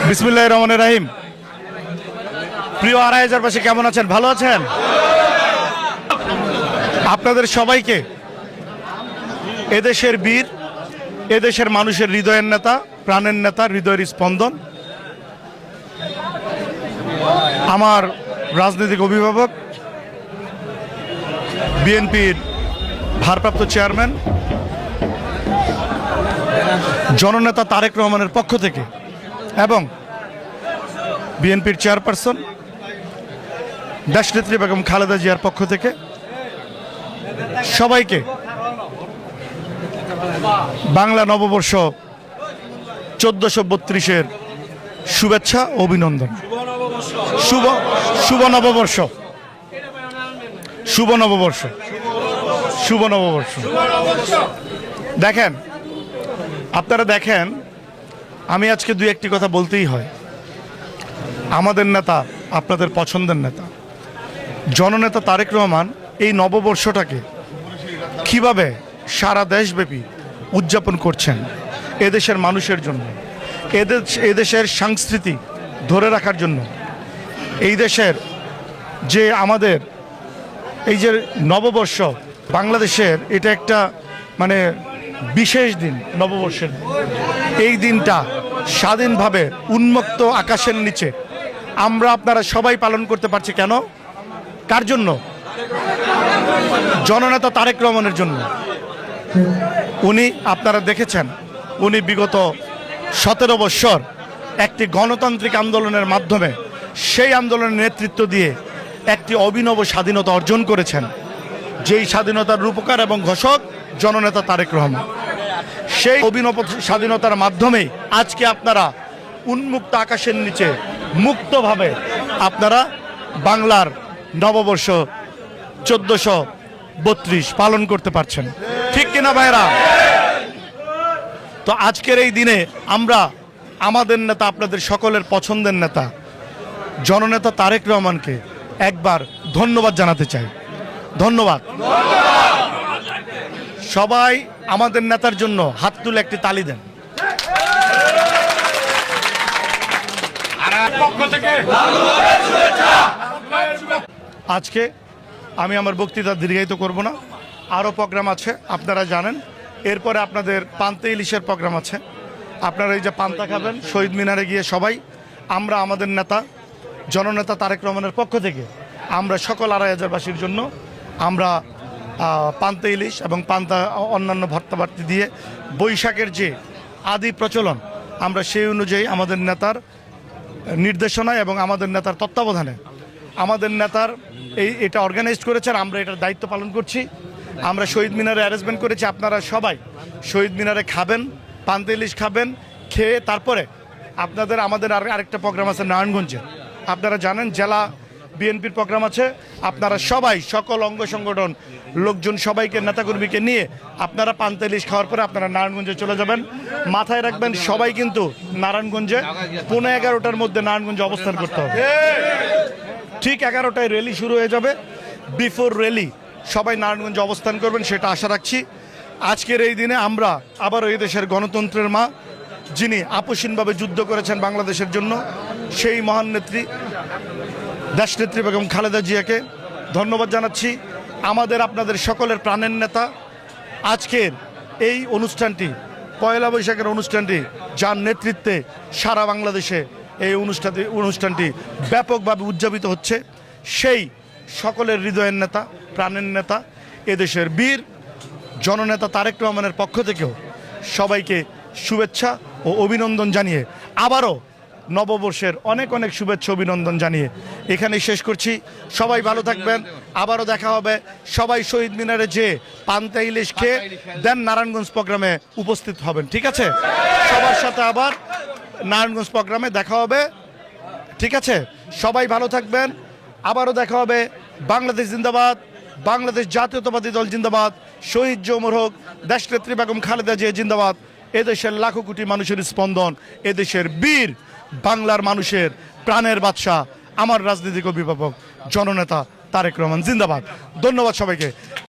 বিসমিল্লাহির রহমানির রহিম। প্রিয় আড়াইহাজারবাসী কেমন আছেন? ভালো আছেন? আপনাদের সবাইকে এদেশের বীর, এদেশের মানুষের হৃদয়ের নেতা, প্রাণের নেতা, হৃদয়ের স্পন্দন, আমার রাজনৈতিক অভিভাবক, বিএনপির ভারপ্রাপ্ত চেয়ারম্যান, জননেতা তারেক রহমানের পক্ষ থেকে এবং বিএনপির চেয়ারপারসন দেশনেত্রী বেগম খালেদা জিয়ার পক্ষ থেকে সবাইকে বাংলা নববর্ষ 1432-এর শুভেচ্ছা ও অভিনন্দন। শুভ নববর্ষ, শুভ নববর্ষ, শুভ নববর্ষ। দেখেন, আপনারা দেখেন, আমি আজকে দুই একটি কথা বলতেই হয়। আমাদের নেতা, আপনাদের পছন্দের নেতা, জননেতা তারেক রহমান এই নববর্ষটাকে কিভাবে সারা দেশব্যাপী উদযাপন করছেন এদেশের মানুষের জন্য, এদেশের সংস্কৃতি ধরে রাখার জন্য, এই দেশের যে আমাদের এই যে নববর্ষ, বাংলাদেশের এটা একটা মানে বিশেষ দিন, নববর্ষের দিন। এই দিনটা স্বাধীনভাবে উন্মুক্ত আকাশের নিচে আমরা আপনারা সবাই পালন করতে পারছি কেন? কার জন্য? জননেতা তারেক রহমানের জন্য। উনি, আপনারা দেখেছেন, উনি বিগত 17 বৎসর একটি গণতান্ত্রিক আন্দোলনের মাধ্যমে সেই আন্দোলনের নেতৃত্ব দিয়ে একটি অভিনব স্বাধীনতা অর্জন করেছেন, যেই স্বাধীনতার রূপকার এবং ঘোষক জননেতা তারেক রহমান। সেই অভিনব স্বাধীনতার মাধ্যমেই আজকে আপনারা উন্মুক্ত আকাশের নিচে মুক্তভাবে আপনারা বাংলার নববর্ষ 1432 পালন করতে পারছেন, ঠিক কিনা ভাইরা? তো আজকের এই দিনে আমরা আমাদের নেতা, আপনাদের সকলের পছন্দের নেতা জননেতা তারেক রহমানকে একবার ধন্যবাদ জানাতে চাই। ধন্যবাদ। সবাই আমাদের নেতার জন্য হাত তুলে একটি তালি দেন। আজকে আমি আমার বক্তৃতা দীর্ঘায়িত করব না, আরও প্রোগ্রাম আছে আপনারা জানেন। এরপরে আপনাদের পান্তা ইলিশের প্রোগ্রাম আছে, আপনারা এই যে পান্তা খাবেন শহীদ মিনারে গিয়ে সবাই। আমরা আমাদের নেতা জননেতা তারেক রহমানের পক্ষ থেকে আমরা সকল আড়াইহাজারবাসীর জন্য আমরা পান্তা ইলিশ এবং পান্তা অন্যান্য ভর্তাবার্তি দিয়ে বৈশাখের যে আদি প্রচলন, আমরা সেই অনুযায়ী আমাদের নেতার নির্দেশনায় এবং আমাদের নেতার তত্ত্বাবধানে আমাদের নেতার এটা অর্গানাইজ করেছেন, আমরা এটার দায়িত্ব পালন করছি। আমরা শহীদ মিনারে অ্যারেঞ্জমেন্ট করেছি, আপনারা সবাই শহীদ মিনারে খাবেন, পান্তা ইলিশ খাবেন, খেয়ে তারপরে আপনাদের আমাদের আরেকটা প্রোগ্রাম আছে নারায়ণগঞ্জে, আপনারা জানেন জেলা বিএনপির প্রোগ্রাম আছে। আপনারা সবাই, সকল অঙ্গ সংগঠন লোকজন সবাইকে, নেতাকর্মীকে নিয়ে আপনারা পান্তা ইলিশ খাওয়ার পরে আপনারা নারায়ণগঞ্জে চলে যাবেন। মাথায় রাখবেন, সবাই কিন্তু নারায়ণগঞ্জে 11:15-টার মধ্যে নারায়ণগঞ্জে অবস্থান করতে হবে। ঠিক 11টায় র্যালি শুরু হয়ে যাবে। বিফোর র্যালি সবাই নারায়ণগঞ্জে অবস্থান করবেন, সেটা আশা রাখছি। আজকের এই দিনে আমরা আবারও এই দেশের গণতন্ত্রের মা, যিনি আপসীনভাবে যুদ্ধ করেছেন বাংলাদেশের জন্য, সেই মহান নেত্রী দেশনেত্রী বেগম খালেদা জিয়াকে ধন্যবাদ জানাচ্ছি। আমাদের আপনাদের সকলের প্রাণের নেতা আজকের এই অনুষ্ঠানটি, পয়লা বৈশাখের অনুষ্ঠানটি, যার নেতৃত্বে সারা বাংলাদেশে এই অনুষ্ঠানটি ব্যাপকভাবে উদযাপিত হচ্ছে, সেই সকলের হৃদয়ের নেতা, প্রাণের নেতা, এদেশের বীর জননেতা তারেক রহমানের পক্ষ থেকেও সবাইকে শুভেচ্ছা ও অভিনন্দন জানিয়ে, আবারও নববর্ষের অনেক অনেক শুভেচ্ছা অভিনন্দন জানিয়ে এখানেই শেষ করছি। সবাই ভালো থাকবেন, আবারও দেখা হবে। সবাই শহীদ মিনারে যে পান্তা ইলিশ খেয়ে দেন নারায়ণগঞ্জ প্রোগ্রামে উপস্থিত হবেন, ঠিক আছে? সবার সাথে আবার নারায়ণগঞ্জ প্রোগ্রামে দেখা হবে, ঠিক আছে? সবাই ভালো থাকবেন, আবারও দেখা হবে। বাংলাদেশ জিন্দাবাদ, বাংলাদেশ জাতীয়তাবাদী দল জিন্দাবাদ, শহীদ ওমর হোক, দেশনেত্রী বেগম খালেদা জিয়া জিন্দাবাদ। এদেশের লাখো কোটি মানুষের স্পন্দন, এদেশের বীর, বাংলার মানুষের প্রাণের বাদশা, আমার রাজনৈতিক অভিভাবক জননেতা তারেক রহমান জিন্দাবাদ। ধন্যবাদ সবাইকে।